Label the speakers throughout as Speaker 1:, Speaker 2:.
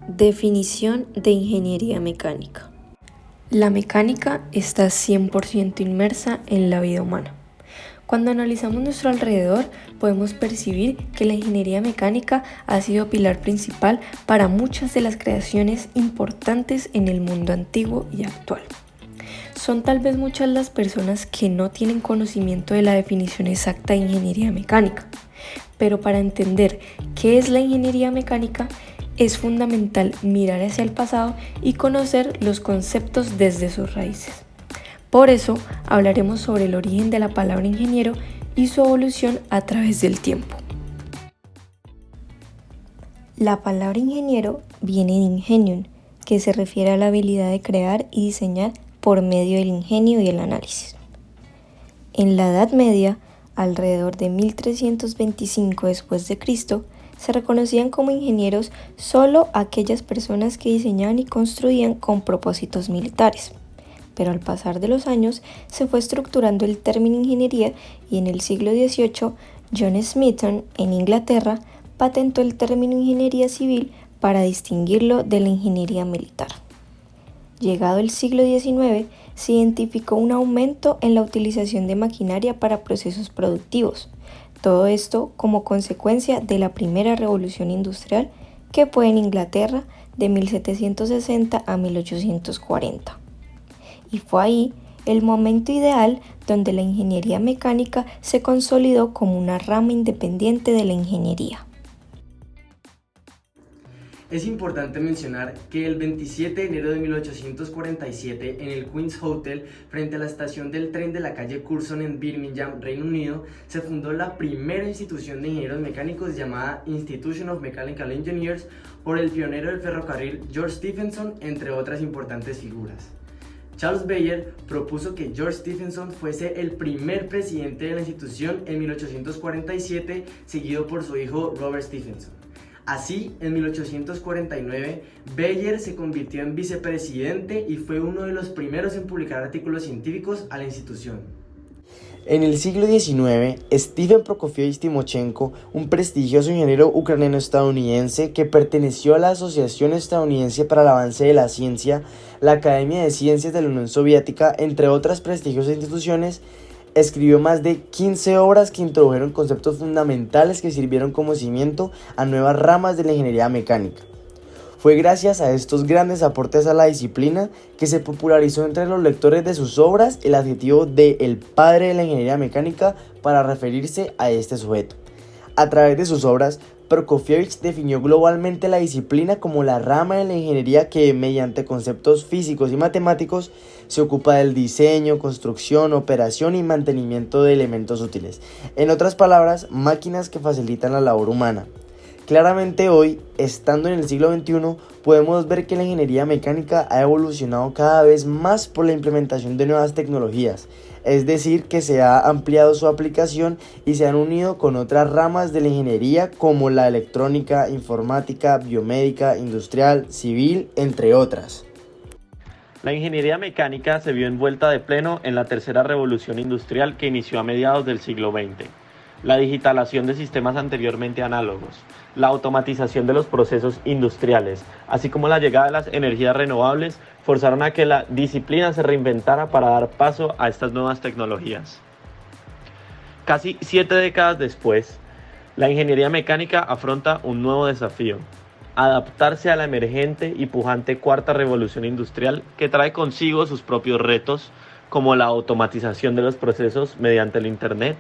Speaker 1: Definición de ingeniería mecánica. La mecánica está 100% inmersa en la vida humana. Cuando analizamos nuestro alrededor, podemos percibir que la ingeniería mecánica ha sido pilar principal para muchas de las creaciones importantes en el mundo antiguo y actual. Son tal vez muchas las personas que no tienen conocimiento de la definición exacta de ingeniería mecánica, pero para entender qué es la ingeniería mecánica, es fundamental mirar hacia el pasado y conocer los conceptos desde sus raíces. Por eso hablaremos sobre el origen de la palabra ingeniero y su evolución a través del tiempo. La palabra ingeniero viene de ingenium, que se refiere a la habilidad de crear y diseñar por medio del ingenio y el análisis. En la Edad Media, alrededor de 1325 después de Cristo, se reconocían como ingenieros solo aquellas personas que diseñaban y construían con propósitos militares. Pero al pasar de los años se fue estructurando el término ingeniería y en el siglo XVIII, John Smeaton, en Inglaterra, patentó el término ingeniería civil para distinguirlo de la ingeniería militar. Llegado el siglo XIX, se identificó un aumento en la utilización de maquinaria para procesos productivos. Todo esto como consecuencia de la primera revolución industrial que fue en Inglaterra de 1760 a 1840. Y fue ahí el momento ideal donde la ingeniería mecánica se consolidó como una rama independiente de la ingeniería.
Speaker 2: Es importante mencionar que el 27 de enero de 1847, en el Queen's Hotel, frente a la estación del tren de la calle Curzon en Birmingham, Reino Unido, se fundó la primera institución de ingenieros mecánicos llamada Institution of Mechanical Engineers por el pionero del ferrocarril George Stephenson, entre otras importantes figuras. Charles Bayer propuso que George Stephenson fuese el primer presidente de la institución en 1847, seguido por su hijo Robert Stephenson. Así, en 1849, Bayer se convirtió en vicepresidente y fue uno de los primeros en publicar artículos científicos a la institución.
Speaker 3: En el siglo XIX, Stephen Prokofiev Timochenko, un prestigioso ingeniero ucraniano-estadounidense que perteneció a la Asociación Estadounidense para el Avance de la Ciencia, la Academia de Ciencias de la Unión Soviética, entre otras prestigiosas instituciones, escribió más de 15 obras que introdujeron conceptos fundamentales que sirvieron como cimiento a nuevas ramas de la ingeniería mecánica. Fue gracias a estos grandes aportes a la disciplina que se popularizó entre los lectores de sus obras el adjetivo de "el padre de la ingeniería mecánica" para referirse a este sujeto. A través de sus obras, Prokofiev definió globalmente la disciplina como la rama de la ingeniería que, mediante conceptos físicos y matemáticos, se ocupa del diseño, construcción, operación y mantenimiento de elementos útiles. En otras palabras, máquinas que facilitan la labor humana. Claramente hoy, estando en el siglo XXI, podemos ver que la ingeniería mecánica ha evolucionado cada vez más por la implementación de nuevas tecnologías, es decir, que se ha ampliado su aplicación y se han unido con otras ramas de la ingeniería como la electrónica, informática, biomédica, industrial, civil, entre otras.
Speaker 4: La ingeniería mecánica se vio envuelta de pleno en la tercera revolución industrial que inició a mediados del siglo XX. La digitalización de sistemas anteriormente análogos, la automatización de los procesos industriales, así como la llegada de las energías renovables, forzaron a que la disciplina se reinventara para dar paso a estas nuevas tecnologías. Casi 7 décadas después, la ingeniería mecánica afronta un nuevo desafío: adaptarse a la emergente y pujante cuarta revolución industrial que trae consigo sus propios retos, como la automatización de los procesos mediante el Internet,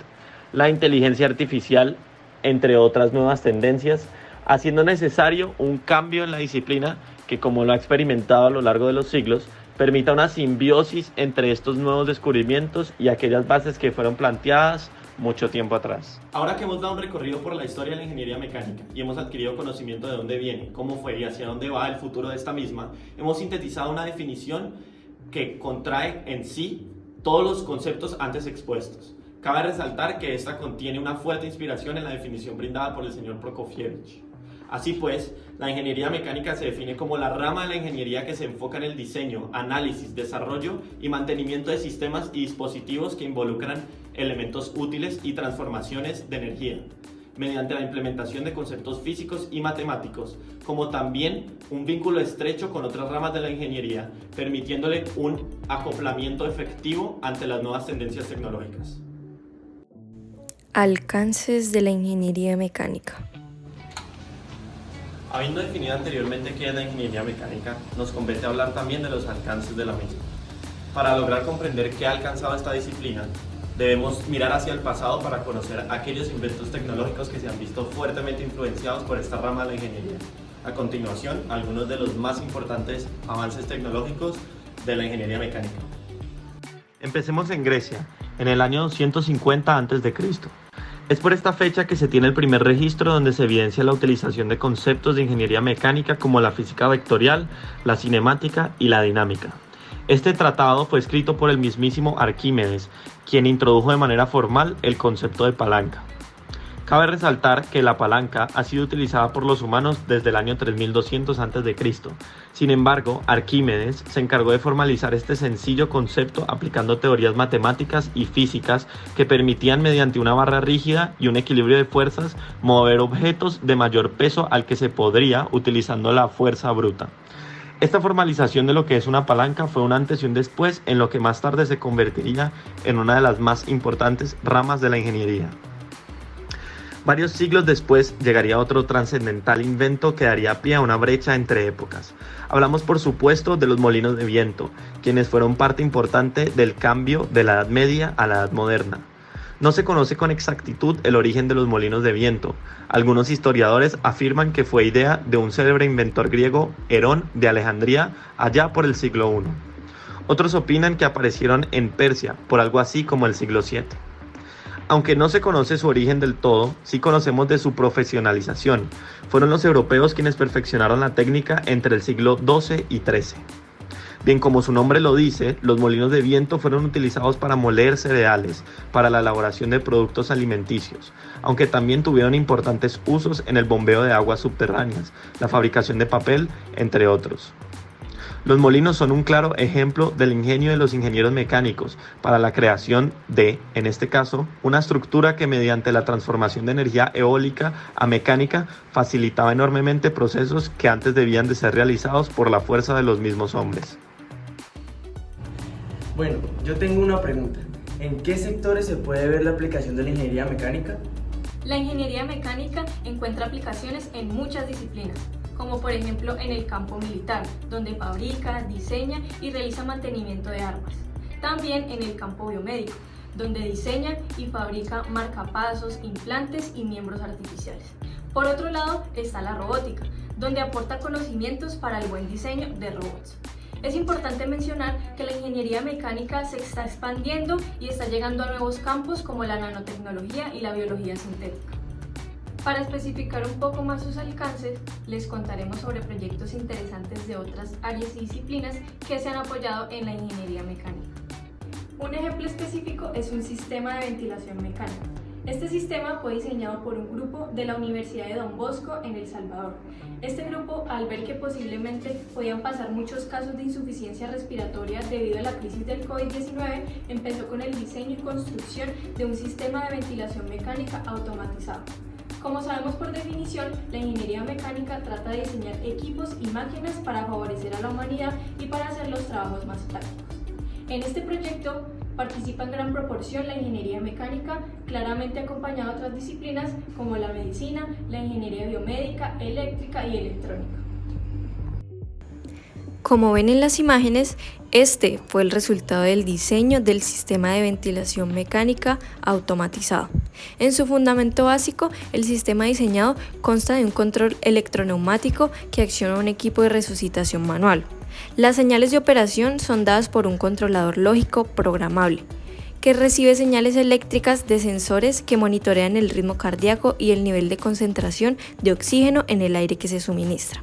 Speaker 4: la inteligencia artificial, entre otras nuevas tendencias, haciendo necesario un cambio en la disciplina que, como lo ha experimentado a lo largo de los siglos, permita una simbiosis entre estos nuevos descubrimientos y aquellas bases que fueron planteadas mucho tiempo atrás.
Speaker 5: Ahora que hemos dado un recorrido por la historia de la ingeniería mecánica y hemos adquirido conocimiento de dónde viene, cómo fue y hacia dónde va el futuro de esta misma, hemos sintetizado una definición que contrae en sí todos los conceptos antes expuestos. Cabe resaltar que esta contiene una fuerte inspiración en la definición brindada por el señor Prokofiev. Así pues, la ingeniería mecánica se define como la rama de la ingeniería que se enfoca en el diseño, análisis, desarrollo y mantenimiento de sistemas y dispositivos que involucran elementos útiles y transformaciones de energía. mediante la implementación de conceptos físicos y matemáticos, como también un vínculo estrecho con otras ramas de la ingeniería, permitiéndole un acoplamiento efectivo ante las nuevas tendencias tecnológicas.
Speaker 1: Alcances de la ingeniería mecánica.
Speaker 5: Habiendo definido anteriormente qué es la ingeniería mecánica, nos compete hablar también de los alcances de la misma. Para lograr comprender qué ha alcanzado esta disciplina, debemos mirar hacia el pasado para conocer aquellos inventos tecnológicos que se han visto fuertemente influenciados por esta rama de la ingeniería. A continuación, algunos de los más importantes avances tecnológicos de la ingeniería mecánica.
Speaker 4: Empecemos en Grecia, en el año 250 a.C. Es por esta fecha que se tiene el primer registro donde se evidencia la utilización de conceptos de ingeniería mecánica como la física vectorial, la cinemática y la dinámica. Este tratado fue escrito por el mismísimo Arquímedes, quien introdujo de manera formal el concepto de palanca. Cabe resaltar que la palanca ha sido utilizada por los humanos desde el año 3200 a.C. Sin embargo, Arquímedes se encargó de formalizar este sencillo concepto aplicando teorías matemáticas y físicas que permitían mediante una barra rígida y un equilibrio de fuerzas mover objetos de mayor peso al que se podría utilizando la fuerza bruta. Esta formalización de lo que es una palanca fue un antes y un después en lo que más tarde se convertiría en una de las más importantes ramas de la ingeniería. Varios siglos después llegaría otro trascendental invento que daría pie a una brecha entre épocas. Hablamos por supuesto de los molinos de viento, quienes fueron parte importante del cambio de la Edad Media a la Edad Moderna. No se conoce con exactitud el origen de los molinos de viento. Algunos historiadores afirman que fue idea de un célebre inventor griego, Herón de Alejandría, allá por el siglo I. Otros opinan que aparecieron en Persia, por algo así como el siglo VII. Aunque no se conoce su origen del todo, sí conocemos de su profesionalización. Fueron los europeos quienes perfeccionaron la técnica entre el siglo XII y XIII. Bien, como su nombre lo dice, los molinos de viento fueron utilizados para moler cereales, para la elaboración de productos alimenticios, aunque también tuvieron importantes usos en el bombeo de aguas subterráneas, la fabricación de papel, entre otros. Los molinos son un claro ejemplo del ingenio de los ingenieros mecánicos para la creación de, en este caso, una estructura que mediante la transformación de energía eólica a mecánica facilitaba enormemente procesos que antes debían de ser realizados por la fuerza de los mismos hombres.
Speaker 2: Bueno, yo tengo una pregunta. ¿En qué sectores se puede ver la aplicación de la ingeniería mecánica?
Speaker 6: La ingeniería mecánica encuentra aplicaciones en muchas disciplinas, como por ejemplo en el campo militar, donde fabrica, diseña y realiza mantenimiento de armas. También en el campo biomédico, donde diseña y fabrica marcapasos, implantes y miembros artificiales. Por otro lado está la robótica, donde aporta conocimientos para el buen diseño de robots. Es importante mencionar que la ingeniería mecánica se está expandiendo y está llegando a nuevos campos como la nanotecnología y la biología sintética. Para especificar un poco más sus alcances, les contaremos sobre proyectos interesantes de otras áreas y disciplinas que se han apoyado en la ingeniería mecánica. Un ejemplo específico es un sistema de ventilación mecánica. Este sistema fue diseñado por un grupo de la Universidad de Don Bosco en El Salvador. Este grupo, al ver que posiblemente podían pasar muchos casos de insuficiencia respiratoria debido a la crisis del COVID-19, empezó con el diseño y construcción de un sistema de ventilación mecánica automatizado. Como sabemos por definición, la ingeniería mecánica trata de diseñar equipos y máquinas para favorecer a la humanidad y para hacer los trabajos más prácticos. En este proyecto participa en gran proporción la ingeniería mecánica, claramente acompañada de otras disciplinas como la medicina, la ingeniería biomédica, eléctrica y electrónica.
Speaker 1: Como ven en las imágenes, este fue el resultado del diseño del sistema de ventilación mecánica automatizado. En su fundamento básico, el sistema diseñado consta de un control electroneumático que acciona un equipo de resucitación manual. Las señales de operación son dadas por un controlador lógico programable, que recibe señales eléctricas de sensores que monitorean el ritmo cardíaco y el nivel de concentración de oxígeno en el aire que se suministra.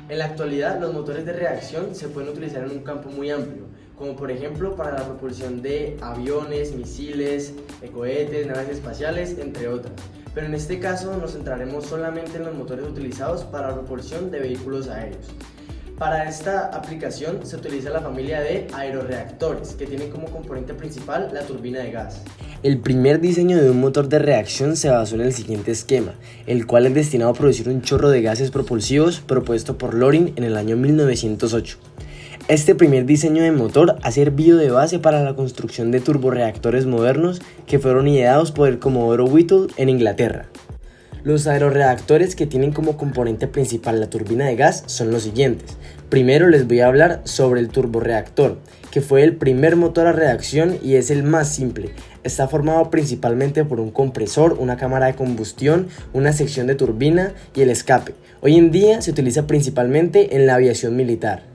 Speaker 2: En la actualidad, los motores de reacción se pueden utilizar en un campo muy amplio, como por ejemplo para la propulsión de aviones, misiles, cohetes, naves espaciales, entre otras. Pero en este caso nos centraremos solamente en los motores utilizados para la propulsión de vehículos aéreos. Para esta aplicación se utiliza la familia de aeroreactores, que tienen como componente principal la turbina de gas. El primer diseño de un motor de reacción se basó en el siguiente esquema, el cual es destinado a producir un chorro de gases propulsivos propuesto por Loring en el año 1908. Este primer diseño de motor ha servido de base para la construcción de turborreactores modernos que fueron ideados por el Comodoro Whittle en Inglaterra. Los aeroreactores que tienen como componente principal la turbina de gas son los siguientes. Primero les voy a hablar sobre el turborreactor, que fue el primer motor a reacción y es el más simple. Está formado principalmente por un compresor, una cámara de combustión, una sección de turbina y el escape. Hoy en día se utiliza principalmente en la aviación militar.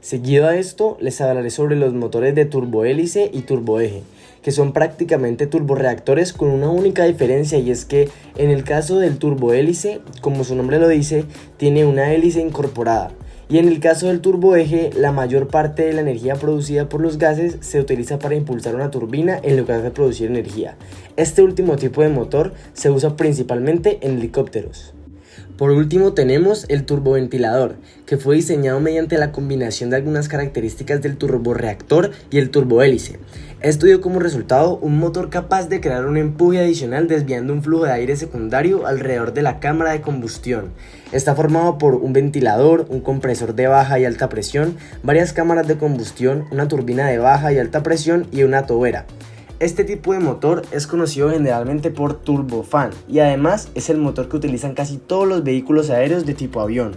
Speaker 2: Seguido a esto, les hablaré sobre los motores de turbohélice y turboeje, que son prácticamente turborreactores con una única diferencia, y es que en el caso del turbohélice, como su nombre lo dice, tiene una hélice incorporada, y en el caso del turboeje, la mayor parte de la energía producida por los gases se utiliza para impulsar una turbina en lugar de producir energía. Este último tipo de motor se usa principalmente en helicópteros. Por último tenemos el turboventilador, que fue diseñado mediante la combinación de algunas características del turborreactor y el turbohélice. Esto dio como resultado un motor capaz de crear un empuje adicional desviando un flujo de aire secundario alrededor de la cámara de combustión. Está formado por un ventilador, un compresor de baja y alta presión, varias cámaras de combustión, una turbina de baja y alta presión y una tobera. Este tipo de motor es conocido generalmente por turbofan y además es el motor que utilizan casi todos los vehículos aéreos de tipo avión.